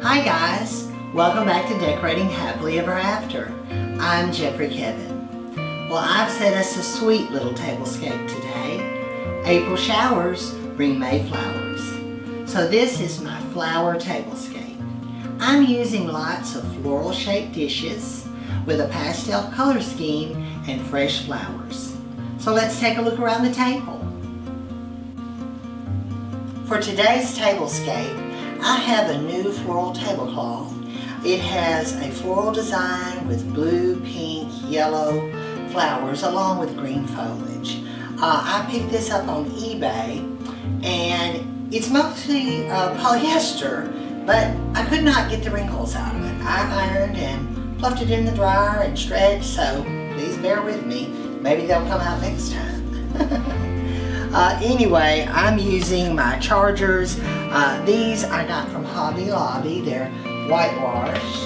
Hi guys, welcome back to Decorating Happily Ever After. I'm Jeffrey Kevin. Well, I've set us a sweet little tablescape today. April showers bring May flowers. So this is my flower tablescape. I'm using lots of floral shaped dishes with a pastel color scheme and fresh flowers. So let's take a look around the table. For today's tablescape, I have a new floral tablecloth. It has a floral design with blue, pink, yellow flowers along with green foliage. I picked this up on eBay and it's mostly polyester, but I could not get the wrinkles out of it. I ironed and fluffed it in the dryer and stretched, so please bear with me. Maybe they'll come out next time. Anyway, I'm using my chargers. These I got from Hobby Lobby. They're whitewashed.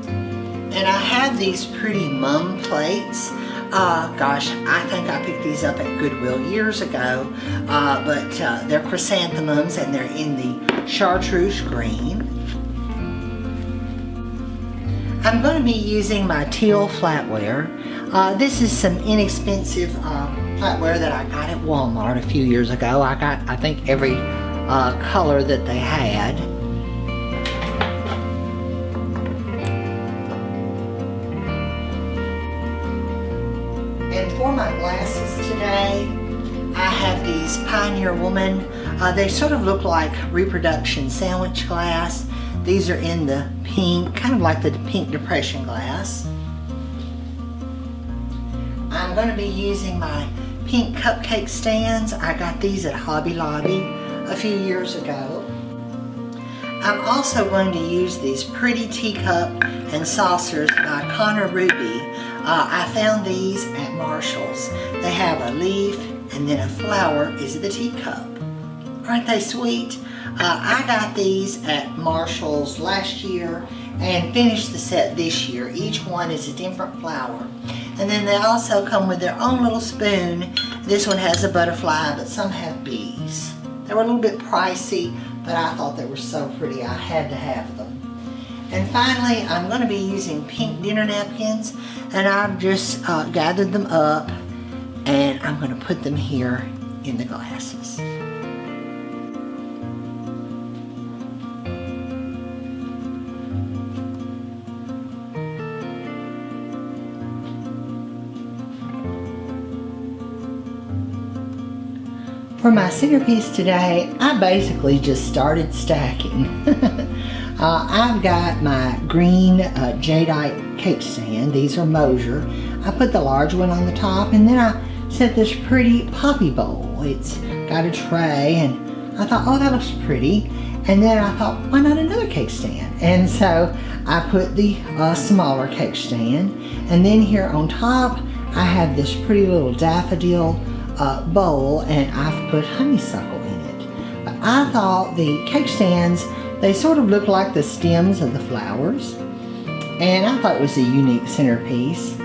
And I have these pretty mum plates. Gosh, I think I picked these up at Goodwill years ago. But they're chrysanthemums and they're in the chartreuse green. I'm going to be using my teal flatware. This is some inexpensive flatware that I got at Walmart a few years ago. I got, I think, every color that they had. And for my glasses today, I have these Pioneer Woman. They sort of look like reproduction sandwich glass. These are in the pink, kind of like the pink depression glass. I'm going to be using my pink cupcake stands. I got these at Hobby Lobby a few years ago. I'm also going to use these pretty teacup and saucers by Connor Ruby. I found these at Marshall's. They have a leaf and then a flower is the teacup. Aren't they sweet? I got these at Marshall's last year and finished the set this year. Each one is a different flower. And then they also come with their own little spoon. This one has a butterfly, but some have bees. They were a little bit pricey, but I thought they were so pretty I had to have them. And finally, I'm going to be using pink dinner napkins, and I've just gathered them up, and I'm going to put them here in the glasses. For my centerpiece today, I basically just started stacking. I've got my green jadeite cake stand. These are Mosier. I put the large one on the top, and then I set this pretty poppy bowl. It's got a tray, and I thought, oh, that looks pretty. And then I thought, why not another cake stand? And so I put the smaller cake stand. And then here on top, I have this pretty little daffodil bowl, and I've put honeysuckle in it. But I thought the cake stands, they sort of look like the stems of the flowers, and I thought it was a unique centerpiece.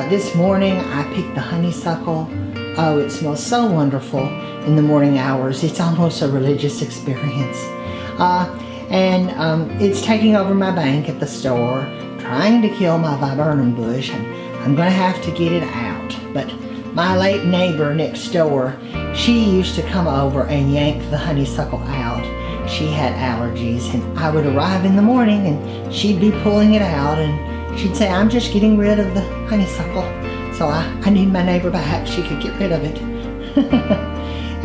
This morning I picked the honeysuckle. Oh, it smells so wonderful in the morning hours. It's almost a religious experience. And it's taking over my bank at the store, trying to kill my viburnum bush, and I'm going to have to get it out. But my late neighbor next door, she used to come over and yank the honeysuckle out. She had allergies, and I would arrive in the morning and she'd be pulling it out, and she'd say, I'm just getting rid of the honeysuckle. So I need my neighbor back. She could get rid of it.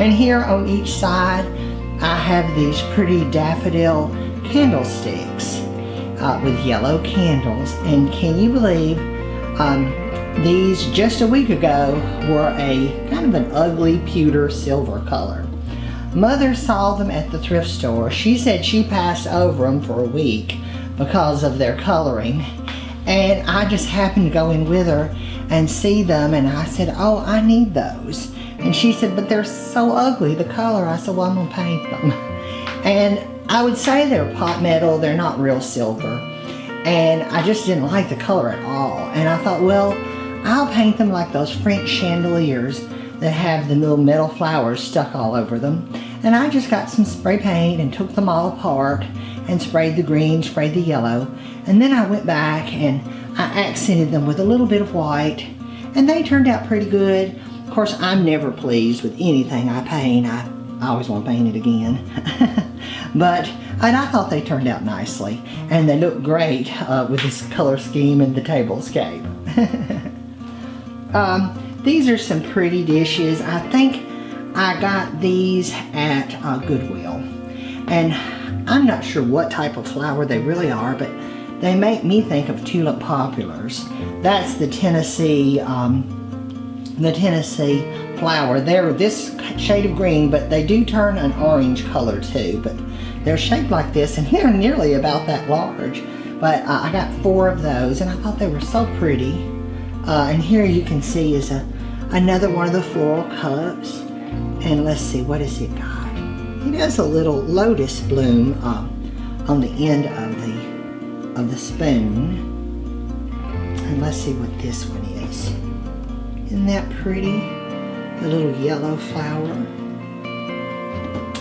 And here on each side, I have these pretty daffodil candlesticks with yellow candles. And can you believe, these just a week ago were a kind of an ugly pewter silver color. Mother saw them at the thrift store. She said she passed over them for a week because of their coloring. And I just happened to go in with her and see them, and I said, oh, I need those. And she said, but they're so ugly, the color. I said, well, I'm gonna paint them. And I would say they're pot metal, they're not real silver. And I just didn't like the color at all. And I thought, well, I'll paint them like those French chandeliers that have the little metal flowers stuck all over them. And I just got some spray paint and took them all apart and sprayed the green, sprayed the yellow. And then I went back and I accented them with a little bit of white, and they turned out pretty good. Of course, I'm never pleased with anything I paint. I always want to paint it again. But I thought they turned out nicely, and they look great with this color scheme and the tablescape. These are some pretty dishes. I think I got these at Goodwill, and I'm not sure what type of flower they really are, but they make me think of tulip populars. That's the Tennessee flower. They're this shade of green, but they do turn an orange color too. But they're shaped like this, and they're nearly about that large. But I got 4 of those, and I thought they were so pretty. And here you can see is another one of the floral cups. And let's see, what has it got? It has a little lotus bloom on the end of the spoon. And let's see what this one is. Isn't that pretty? The little yellow flower.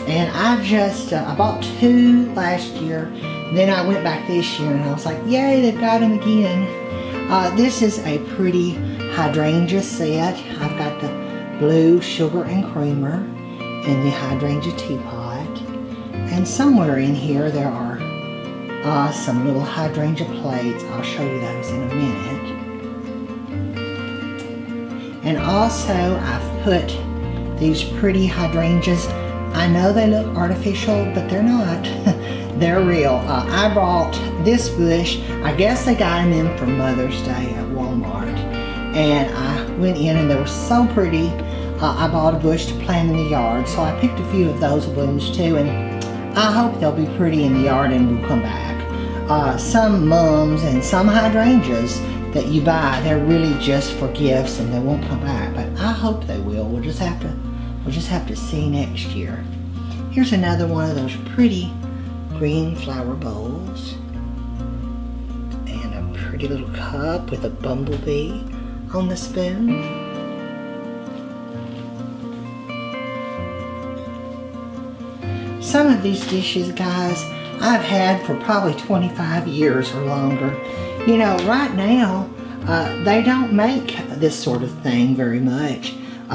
And I bought 2 last year. Then I went back this year and I was like, yay, they've got them again. This is a pretty hydrangea set. I've got the blue sugar and creamer and the hydrangea teapot. And somewhere in here there are some little hydrangea plates. I'll show you those in a minute. And also I've put these pretty hydrangeas. I know they look artificial, but they're not. They're real. I bought this bush. I guess they got them in for Mother's Day at Walmart. And I went in and they were so pretty. I bought a bush to plant in the yard. So I picked a few of those blooms too. And I hope they'll be pretty in the yard and will come back. Some mums and some hydrangeas that you buy, they're really just for gifts and they won't come back. But I hope they will. We'll just have to see next year. Here's another one of those pretty green flower bowls. And a pretty little cup with a bumblebee on the spoon. Some of these dishes, guys, I've had for probably 25 years or longer. You know, right now, they don't make this sort of thing very much.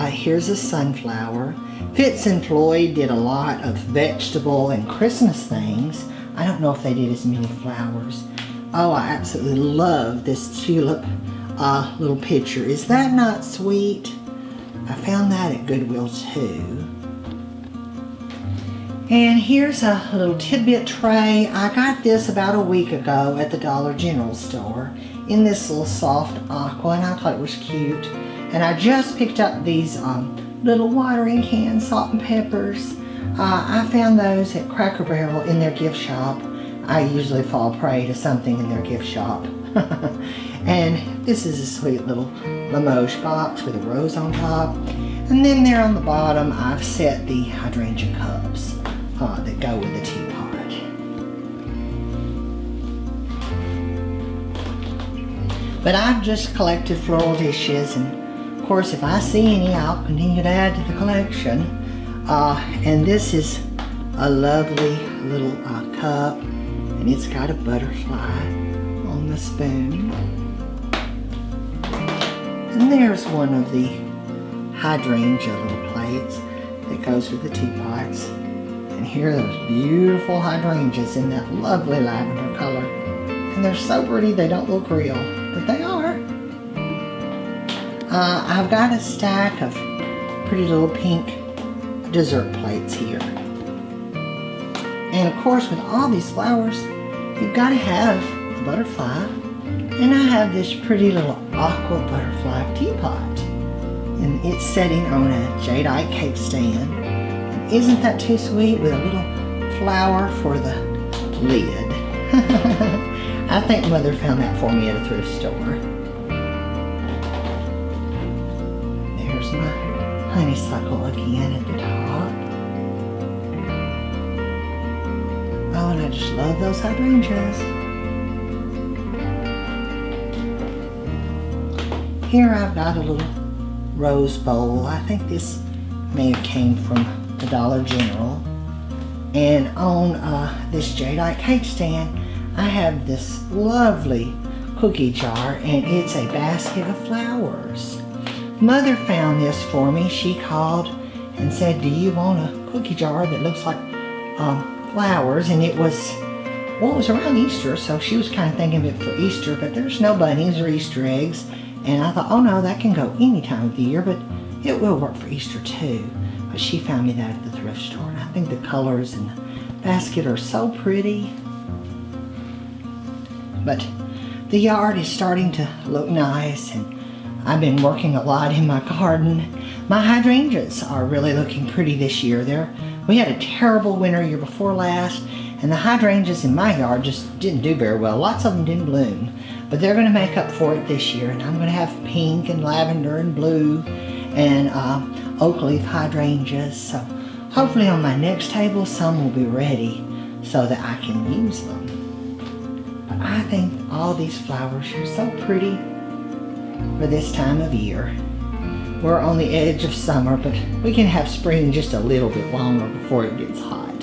Here's a sunflower. Fitz and Floyd did a lot of vegetable and Christmas things. I don't know if they did as many flowers. Oh, I absolutely love this tulip little picture. Is that not sweet? I found that at Goodwill too. And here's a little tidbit tray. I got this about a week ago at the Dollar General store in this little soft aqua, and I thought it was cute. And I just picked up these little watering cans, salt and peppers. I found those at Cracker Barrel in their gift shop. I usually fall prey to something in their gift shop. And this is a sweet little Limoges box with a rose on top. And then there on the bottom, I've set the hydrangea cups that go with the teapot. But I've just collected floral dishes, and of course, if I see any, I'll continue to add to the collection. And this is a lovely little cup, and it's got a butterfly on the spoon. And there's one of the hydrangea little plates that goes with the teapots. And here are those beautiful hydrangeas in that lovely lavender color. And they're so pretty they don't look real, but they are. I've got a stack of pretty little pink dessert plates here. And of course, with all these flowers, you've got to have a butterfly. And I have this pretty little aqua butterfly teapot. And it's sitting on a jadeite cake stand. And isn't that too sweet, with a little flower for the lid? I think Mother found that for me at a thrift store. There's my honeysuckle again at the top. Oh, and I just love those hydrangeas. Here I've got a little rose bowl. I think this may have came from the Dollar General. And on this jadeite cake stand, I have this lovely cookie jar, and it's a basket of flowers. Mother found this for me. She called and said, do you want a cookie jar that looks like flowers? And it was, well, it was around Easter, so she was kind of thinking of it for Easter, but there's no bunnies or Easter eggs. And I thought, oh no, that can go any time of the year, but it will work for Easter too. But she found me that at the thrift store, and I think the colors in the basket are so pretty. But the yard is starting to look nice, and I've been working a lot in my garden. My hydrangeas are really looking pretty this year. We had a terrible winter year before last, and the hydrangeas in my yard just didn't do very well. Lots of them didn't bloom, but they're going to make up for it this year, and I'm going to have pink and lavender and blue and oak leaf hydrangeas. So hopefully on my next table some will be ready so that I can use them. But I think all these flowers are so pretty for this time of year. We're on the edge of summer, but we can have spring just a little bit longer before it gets hot.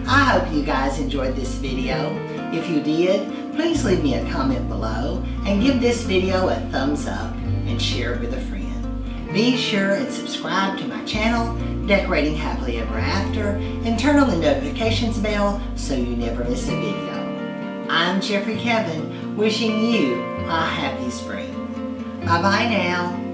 I hope you guys enjoyed this video. If you did, please leave me a comment below and give this video a thumbs up and share it with a friend. Be sure and subscribe to my channel, Decorating Happily Ever After, and turn on the notifications bell so you never miss a video. I'm Jeffrey Kevin, wishing you a happy spring. Bye-bye now.